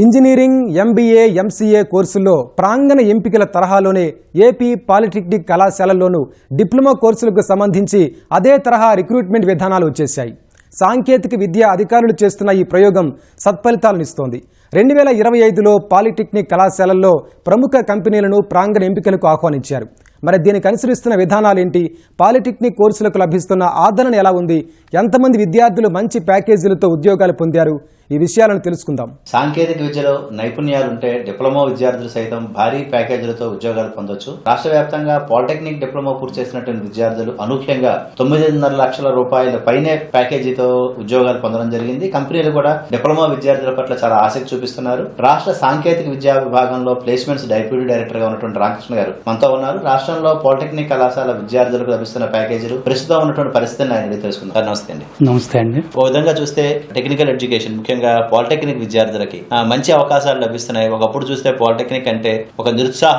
Engineering, MBA, MCA కోర్సుల్లో ప్రాంగణ ఎంపికల తరహాలోనే ఏపీ పాలిటెక్నిక్ కళాశాలల్లోనూ డిప్లొమా కోర్సులకు సంబంధించి అదే తరహా రిక్రూట్మెంట్ విధానాలు వచ్చేశాయి. సాంకేతిక విద్యా అధికారులు చేస్తున్న ఈ ప్రయోగం సత్ఫలితాలనిస్తోంది. 2025లో పాలిటెక్నిక్ కళాశాలల్లో ప్రముఖ కంపెనీలను ప్రాంగణ ఎంపికలకు ఆహ్వానించారు. మరి దీనికి అనుసరిస్తున్న విధానాలేంటి? పాలిటెక్నిక్ కోర్సులకు లభిస్తున్న ఆదరణ ఎలా ఉంది? ఎంతమంది విద్యార్థులు మంచి ప్యాకేజీలతో ఉద్యోగాలు పొందారు? ఈ విషయాలను తెలుసుకుందాం. సాంకేతిక విద్యలో నైపుణ్యాలుంటే డిప్లొమా విద్యార్థులు సైతం భారీ ప్యాకేజీలతో ఉద్యోగాలు పొందొచ్చు. రాష్ట్ర వ్యాప్తంగా పాలిటెక్నిక్ డిప్లొమా పూర్తి చేసినటువంటి విద్యార్థులు అనూహ్యంగా 9.5 లక్షల రూపాయల పైనే ప్యాకేజీతో ఉద్యోగాలు పొందడం జరిగింది. కంపెనీలు కూడా డిప్లొమా విద్యార్థుల పట్ల చాలా ఆసక్తి చూపిస్తున్నారు. రాష్ట్ర సాంకేతిక విద్యా విభాగంలో ప్లేస్మెంట్స్ డెప్యూటీ డైరెక్టర్ గా ఉన్నటువంటి రామకృష్ణ గారు మనతో ఉన్నారు. రాష్ట్రంలో పాలిటెక్నిక్ కళాశాల విద్యార్థులకు లభిస్తున్న ప్యాకేజీలు ప్రస్తుతం ఉన్నటువంటి పరిస్థితిని ఆయన తెలుసుకుందాం. నమస్తే అండి. నమస్తే అండి. ఓ విధంగా చూస్తే టెక్నికల్ ఎడ్యుకేషన్ ముఖ్యంగా పాలిటెక్నిక్ విద్యార్థులకి మంచి అవకాశాలు లభిస్తున్నాయి. ఒకప్పుడు చూస్తే పాలిటెక్నిక్ అంటే ఒక నిరుత్సాహ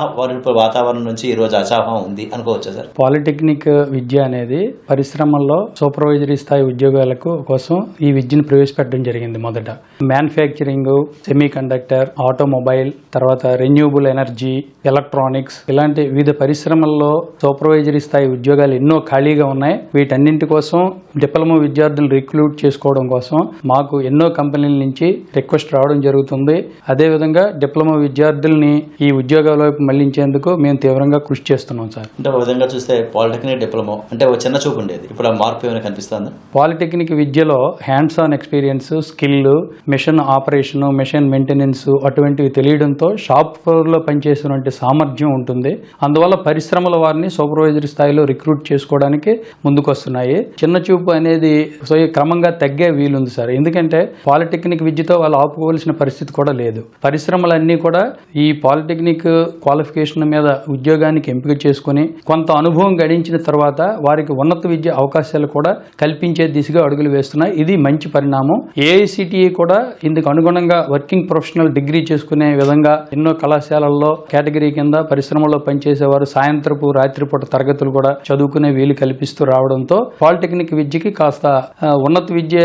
వాతావరణం నుంచి ఈ రోజు ఉత్సాహం ఉంది అనుకోవచ్చా సార్? పాలిటెక్నిక్ విద్య అనేది పరిశ్రమల్లో సూపర్వైజరీ స్థాయి ఉద్యోగాలకు కోసం ఈ విద్యను ప్రవేశపెట్టడం జరిగింది. మొదట మ్యానుఫ్యాక్చరింగ్, సెమీ కండక్టర్, ఆటోమొబైల్, తర్వాత రెన్యూబుల్ ఎనర్జీ, ఎలక్ట్రానిక్స్ ఇలాంటి వివిధ పరిశ్రమల్లో సూపర్వైజరీ స్థాయి ఉద్యోగాలు ఎన్నో ఖాళీగా ఉన్నాయి. వీటన్నింటి కోసం డిప్లొమా విద్యార్థులు రిక్రూట్ చేసుకోవడం కోసం మాకు ఎన్నో కంపెనీల నుంచి రిక్వెస్ట్ రావడం జరుగుతుంది. అదేవిధంగా డిప్లొమా విద్యార్థుల్ని ఈ ఉద్యోగాల వైపు మళ్లించేందుకు మేము తీవ్రంగా కృషి చేస్తున్నాం సార్. అంటే ఒక విధంగా చూస్తే పాలిటెక్నిక్ డిప్లొమా అంటే ఒక చిన్న చూపు ఉండేది, ఇప్పుడు ఆ మార్పు ఏమైనా కనిపిస్తుందా? పాలిటెక్నిక్ విద్యలో hands on experience, skill, machine operation, machine maintenance అటువంటివి తెలియడంతో షాప్ ఫ్లోర్ లో పనిచేసినటువంటి సామర్థ్యం ఉంటుంది. అందువల్ల పరిశ్రమల వారిని సూపర్వైజరీ స్థాయిలో రిక్రూట్ చేసుకోవడానికి ముందుకు వస్తున్నాయి. చిన్న చూపు అనేది క్రమంగా తగ్గే వీలుంది సార్. ఎందుకంటే పాలిటెక్నిక్ విద్యతో వాళ్ళు ఆపుకోవాల్సిన పరిస్థితి కూడా లేదు. పరిశ్రమలన్నీ కూడా ఈ పాలిటెక్నిక్ క్వాలిఫికేషన్ మీద ఉద్యోగానికి ఎంపిక చేసుకుని కొంత అనుభవం గడించిన తర్వాత వారికి ఉన్నత విద్య అవకాశాలు కూడా కల్పించే దిశగా అడుగులు వేస్తున్నాయి. ఇది మంచి పరిణామం. ఏఐసిటిఈ కూడా ఇందుకు అనుగుణంగా వర్కింగ్ ప్రొఫెషనల్ డిగ్రీ చేసుకునే విధంగా ఎన్నో కళాశాలల్లో కేటగిరీ కింద పరిశ్రమలో పనిచేసేవారు సాయంత్రపు రాత్రిపూట తరగతులు కూడా చదువుకునే వీలు కల్పిస్తూ రావడంతో పాలిటెక్నిక్ విద్యకి కాస్త ఉన్నత విద్య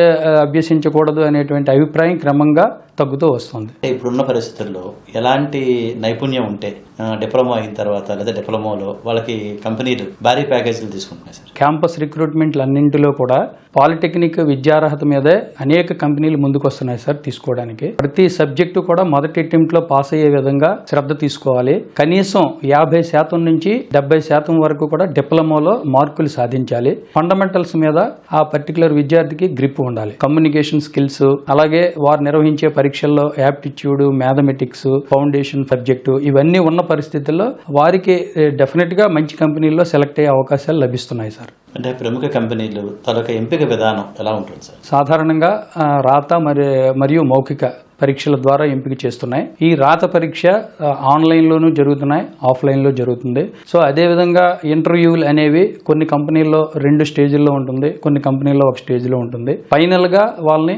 అభ్యసించకూడదు అనేటువంటి అభిప్రాయం క్రమంగా తగ్గుతూ వస్తుంది. ఇప్పుడున్న పరిస్థితుల్లో ఎలాంటి నైపుణ్యం ఉంటే డిప్లొమా అయిన తర్వాత లేదా డిప్లొమాలో వాళ్ళకి కంపెనీలు భారీ ప్యాకేజీలు తీసుకుంటున్నాయి సార్? క్యాంపస్ రిక్రూట్మెంట్లు అన్నింటిలో కూడా పాలిటెక్నిక్ విద్యార్హత మీదే అనేక కంపెనీలు ముందుకు వస్తున్నాయి సార్ తీసుకోవడానికి. ప్రతి సబ్జెక్టు కూడా మొదటి అటెంప్ట్ లో పాస్ అయ్యే విధంగా శ్రద్ధ తీసుకోవాలి. కనీసం 50% నుంచి 70% వరకు కూడా డిప్లొమాలో మార్కులు సాధించాలి. ఫండమెంటల్స్ మీద ఆ పర్టికులర్ విద్యార్థికి గ్రిప్ ఉండాలి. కమ్యూనికేషన్ స్కిల్స్, అలాగే వారు నిర్వహించే పరీక్షల్లో యాప్టిట్యూడ్, మ్యాథమెటిక్స్, ఫౌండేషన్ సబ్జెక్టు ఇవన్నీ ఉన్న పరిస్థితుల్లో వారికి డెఫినెట్ గా మంచి కంపెనీల్లో సెలెక్ట్ అయ్యే అవకాశాలు లభిస్తున్నాయి సార్. అంటే ప్రముఖ కంపెనీలు తలక ఎంపిక విధానం ఎలా ఉంటుంది సార్? సాధారణంగా రాత మరియు మౌఖిక పరీక్షల ద్వారా ఎంపిక చేస్తున్నాయి. ఈ రాత పరీక్ష ఆన్లైన్లోనూ జరుగుతున్నాయి, ఆఫ్లైన్లో జరుగుతుంది. సో అదేవిధంగా ఇంటర్వ్యూలు అనేవి కొన్ని కంపెనీల్లో 2 స్టేజ్ల్లో ఉంటుంది, కొన్ని కంపెనీల్లో 1 స్టేజ్లో ఉంటుంది. ఫైనల్గా వాళ్ళని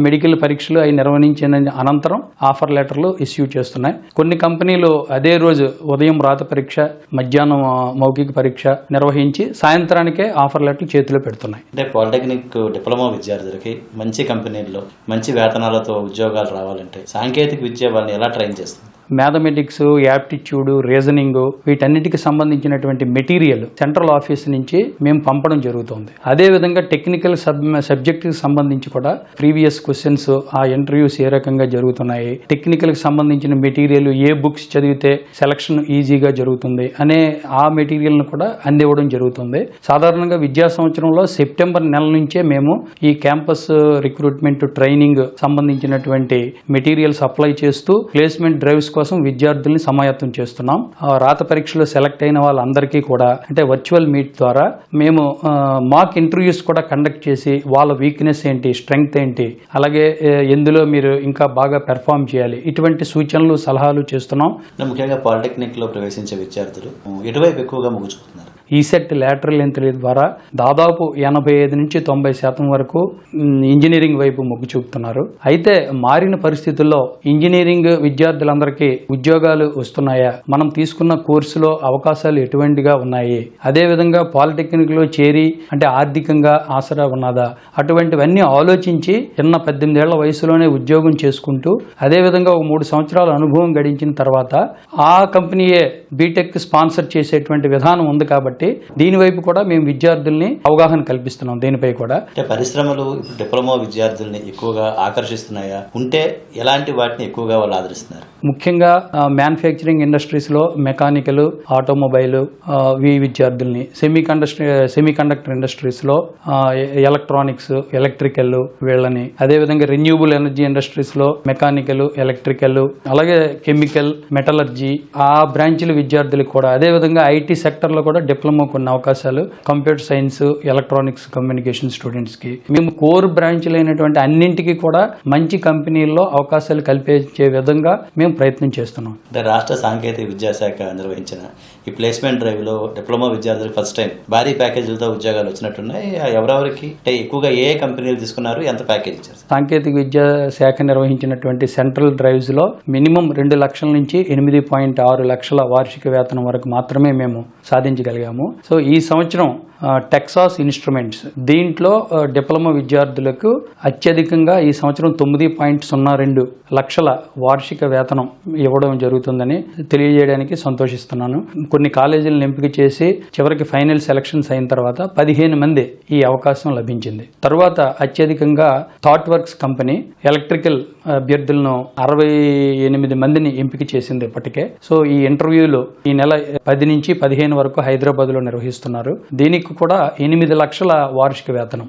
మెడికల్ పరీక్షలు అవి నిర్వహించిన అనంతరం ఆఫర్ లెటర్లు ఇష్యూ చేస్తున్నాయి. కొన్ని కంపెనీలు అదే రోజు ఉదయం రాత పరీక్ష, మధ్యాహ్నం మౌఖిక పరీక్ష నిర్వహించి సాయంత్రానికే ఆఫర్ లెటర్లు చేతిలో పెడుతున్నాయి. అంటే పాలిటెక్నిక్ డిప్లొమా విద్యార్థులకి మంచి కంపెనీల్లో మంచి వేతనాలతో ఉద్యోగాలు రావాలంటే సాంకేతిక విద్య వాళ్ళని ఎలా ట్రైన్ చేస్తుంది? మ్యాథమెటిక్స్, యాప్టిట్యూడ్, రీజనింగ్ వీటన్నిటికి సంబంధించినటువంటి మెటీరియల్ సెంట్రల్ ఆఫీస్ నుంచి మేము పంపడం జరుగుతుంది. అదేవిధంగా టెక్నికల్ సబ్జెక్ట్ కి సంబంధించి కూడా ప్రీవియస్ క్వశ్చన్స్, ఆ ఇంటర్వ్యూస్ ఏ రకంగా జరుగుతున్నాయి, టెక్నికల్ కి సంబంధించిన మెటీరియల్ ఏ బుక్స్ చదివితే సెలక్షన్ ఈజీగా జరుగుతుంది అనే ఆ మెటీరియల్ ను కూడా అందివ్వడం జరుగుతుంది. సాధారణంగా విద్యా సంవత్సరంలో సెప్టెంబర్ నెల నుంచే మేము ఈ క్యాంపస్ రిక్రూట్మెంట్ ట్రైనింగ్ సంబంధించినటువంటి మెటీరియల్స్ అప్లై చేస్తూ ప్లేస్మెంట్ డ్రైవ్స్ కోసం విద్యార్థుల్ని సమాయత్తం చేస్తున్నాం. రాత పరీక్షలో సెలెక్ట్ అయిన వాళ్ళందరికీ కూడా అంటే వర్చువల్ మీట్ ద్వారా మేము మాక్ ఇంటర్వ్యూస్ కూడా కండక్ట్ చేసి వాళ్ళ వీక్నెస్ ఏంటి, స్ట్రెంగ్త్ ఏంటి, అలాగే ఎందులో మీరు ఇంకా బాగా పెర్ఫార్మ్ చేయాలి, ఇటువంటి సూచనలు సలహాలు చేస్తున్నాం. ముఖ్యంగా పాలిటెక్నిక్ లో ప్రవేశించే విద్యార్థులు ఎటువైపు ఎక్కువగా మొగ్గు చూపుతున్నారు? ఈసెట్ లాటరల్ ఎంట్రీ ద్వారా దాదాపు 85 నుంచి 90% వరకు ఇంజనీరింగ్ వైపు మొగ్గు చూపుతున్నారు. అయితే మారిన పరిస్థితుల్లో ఇంజనీరింగ్ విద్యార్థులందరికీ ఉద్యోగాలు వస్తున్నాయా, మనం తీసుకున్న కోర్సులో అవకాశాలు ఎటువంటిగా ఉన్నాయి, అదేవిధంగా పాలిటెక్నిక్ లో చేరి అంటే ఆర్థికంగా ఆసరా ఉన్నదా, అటువంటివన్నీ ఆలోచించి 18 ఏళ్ల వయసులోనే ఉద్యోగం చేసుకుంటూ అదేవిధంగా ఒక 3 సంవత్సరాల అనుభవం గడించిన తర్వాత ఆ కంపెనీయే బీటెక్ స్పాన్సర్ చేసేటువంటి విధానం ఉంది. కాబట్టి దీనివైపు కూడా మేము విద్యార్థుల్ని అవగాహన కల్పిస్తున్నాం. దీనిపై కూడా పరిశ్రమలు ఇప్పుడు డిప్లొమా విద్యార్థుల్ని ఎక్కువగా ఆకర్షిస్తున్నాయా, ఉంటే ఎలాంటి వాటిని ఎక్కువగా వాళ్ళు ఆదరిస్తున్నారు? ముఖ్యంగా మ్యానుఫ్యాక్చరింగ్ ఇండస్ట్రీస్ లో మెకానికల్, ఆటోమొబైల్ విద్యార్థుల్ని, సెమీ కండక్టర్ ఇండస్ట్రీస్ లో ఎలక్ట్రానిక్స్, ఎలక్ట్రికల్ వీళ్ళని, అదేవిధంగా రెన్యూబుల్ ఎనర్జీ ఇండస్ట్రీస్ లో మెకానికల్, ఎలక్ట్రికల్, అలాగే కెమికల్, మెటలర్జీ ఆ బ్రాంచ్ల విద్యార్థులకు కూడా, అదేవిధంగా ఐటీ సెక్టర్ లో కూడా డిప్లొమా కొన్ని అవకాశాలు, computer science, electronics, communication students కి మేము కోర్ బ్రాంచ్లు అయినటువంటి అన్నింటికి కూడా మంచి కంపెనీల్లో అవకాశాలు కల్పించే విధంగా మేము ప్రయత్నం చేస్తున్నాం. రాష్ట్ర సాంకేతిక విద్యాశాఖ నిర్వహించిన ఈ ప్లేస్మెంట్ డ్రైవ్ లో డిప్లొమా విద్యార్థులు ఫస్ట్ టైం భారీ ప్యాకేజీలతో ఉద్యోగాలు వచ్చినట్టున్నాయి. ఎవరెవరికి ఎక్కువగా ఏ కంపెనీలు తీసుకున్నారు, ఎంత ప్యాకేజ్ ఇచ్చారు? సాంకేతిక విద్యాశాఖ నిర్వహించినటువంటి సెంట్రల్ డ్రైవ్స్ లో మినిమం 2 లక్షల నుంచి 8.6 లక్షల వార్షిక వేతనం వరకు మాత్రమే మేము సాధించగలిగాము. సో ఈ సంవత్సరం టెక్సాస్ ఇన్స్ట్రుమెంట్స్ దీంట్లో డిప్లొమా విద్యార్థులకు అత్యధికంగా ఈ సంవత్సరం 9.02 లక్షల వార్షిక వేతనం ఇవ్వడం జరుగుతుందని తెలియజేయడానికి సంతోషిస్తున్నాను. కొన్ని కాలేజీలను ఎంపిక చేసి చివరికి ఫైనల్ సెలక్షన్స్ అయిన తర్వాత 15 మంది ఈ అవకాశం లభించింది. తర్వాత అత్యధికంగా థాట్ వర్క్స్ కంపెనీ ఎలక్ట్రికల్ అభ్యర్థులను 68 మందిని ఎంపిక చేసింది ఇప్పటికే. సో ఈ ఇంటర్వ్యూలు ఈ నెల 10 నుంచి 15 వరకు హైదరాబాద్ లో నిర్వహిస్తున్నారు. దీనికి కూడా 8 లక్షల వార్షిక వేతనం.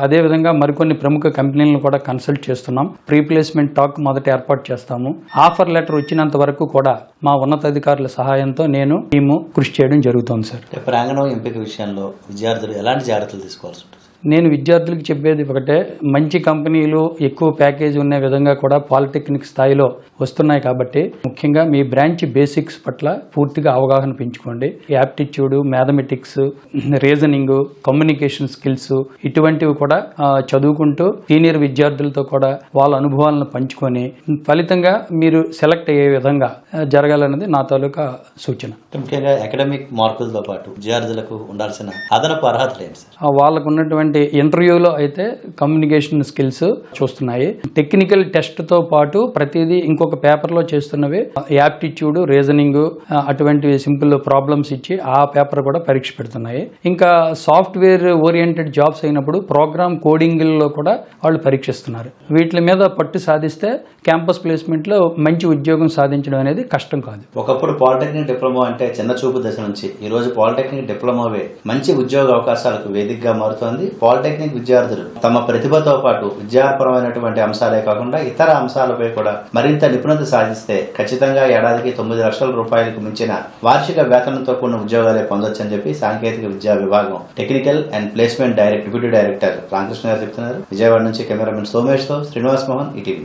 అదే విధంగా మరికొన్ని ప్రముఖ కంపెనీలను కూడా కన్సల్ట్ చేస్తున్నాం. ప్రీ ప్లేస్మెంట్ టాక్ మొదట ఏర్పాటు చేస్తాము. ఆఫర్ లెటర్ వచ్చినంత వరకు కూడా మా ఉన్నతాధికారుల సహాయంతో టీము కృషి చేయడం జరుగుతోంది సార్. ప్రాంగణం ఎంపిక విషయంలో విద్యార్థులు ఎలాంటి జాగ్రత్తలు తీసుకోవాల్సి ఉంటుంది? నేను విద్యార్థులకు చెప్పేది ఒకటే, మంచి కంపెనీలు ఎక్కువ ప్యాకేజ్ ఉన్న విధంగా కూడా పాలిటెక్నిక్ స్థాయిలో వస్తున్నాయి. కాబట్టి ముఖ్యంగా మీ బ్రాంచ్ బేసిక్స్ పట్ల పూర్తిగా అవగాహన పెంచుకోండి. Aptitude, mathematics, reasoning, communication skills ఇటువంటివి కూడా చదువుకుంటూ సీనియర్ విద్యార్థులతో కూడా వాళ్ళ అనుభవాలను పంచుకొని ఫలితంగా మీరు సెలెక్ట్ అయ్యే విధంగా జరగాలన్నది నా తాలూకా సూచన. ముఖ్యంగా అకాడమిక్ మార్కులతో పాటు విద్యార్థులకు ఉండాల్సిన అదనపు అర్హతలు ఏంటి సార్? వాళ్ళకు ఉన్నటువంటి ఇంటర్వ్యూలో అయితే కమ్యూనికేషన్ స్కిల్స్ చూస్తున్నాయి. టెక్నికల్ టెస్ట్ తో పాటు ప్రతిదీ ఇంకొక పేపర్ లో చేస్తున్నవి యాప్టిట్యూడ్, రీజనింగ్ అటువంటి సింపుల్ ప్రాబ్లమ్స్ ఇచ్చి ఆ పేపర్ కూడా పరీక్ష పెడుతున్నాయి. ఇంకా సాఫ్ట్వేర్ ఓరియంటెడ్ జాబ్స్ అయినప్పుడు ప్రోగ్రామ్ కోడింగ్ లో కూడా వాళ్ళు పరీక్షిస్తున్నారు. వీటి మీద పట్టు సాధిస్తే క్యాంపస్ ప్లేస్మెంట్ లో మంచి ఉద్యోగం సాధించడం అనేది కష్టం కాదు. ఒకప్పుడు పాలిటెక్నిక్ డిప్లొమా అంటే చిన్న చూపు దశ నుంచి ఈ రోజు పాలిటెక్నిక్ డిప్లొమావే మంచి ఉద్యోగ అవకాశాలకు వేదికగా మారుతోంది. పాలిటెక్నిక్ విద్యార్థులు తమ ప్రతిభతో పాటు విద్యాపరమైనటువంటి అంశాలే కాకుండా ఇతర అంశాలపై కూడా మరింత నిపుణత సాధిస్తే ఖచ్చితంగా ఏడాదికి 9 లక్షల రూపాయలకు మించిన వార్షిక వేతనంతో కూడిన ఉద్యోగాలే పొందొచ్చని చెప్పి సాంకేతిక విద్యా విభాగం technical and placement deputy director Ramakrishna గారు చెప్తున్నారు. విజయవాడ నుంచి కెమెరామెన్ సోమేష్ తో శ్రీనివాస్ మోహన్, ఈటీవీ.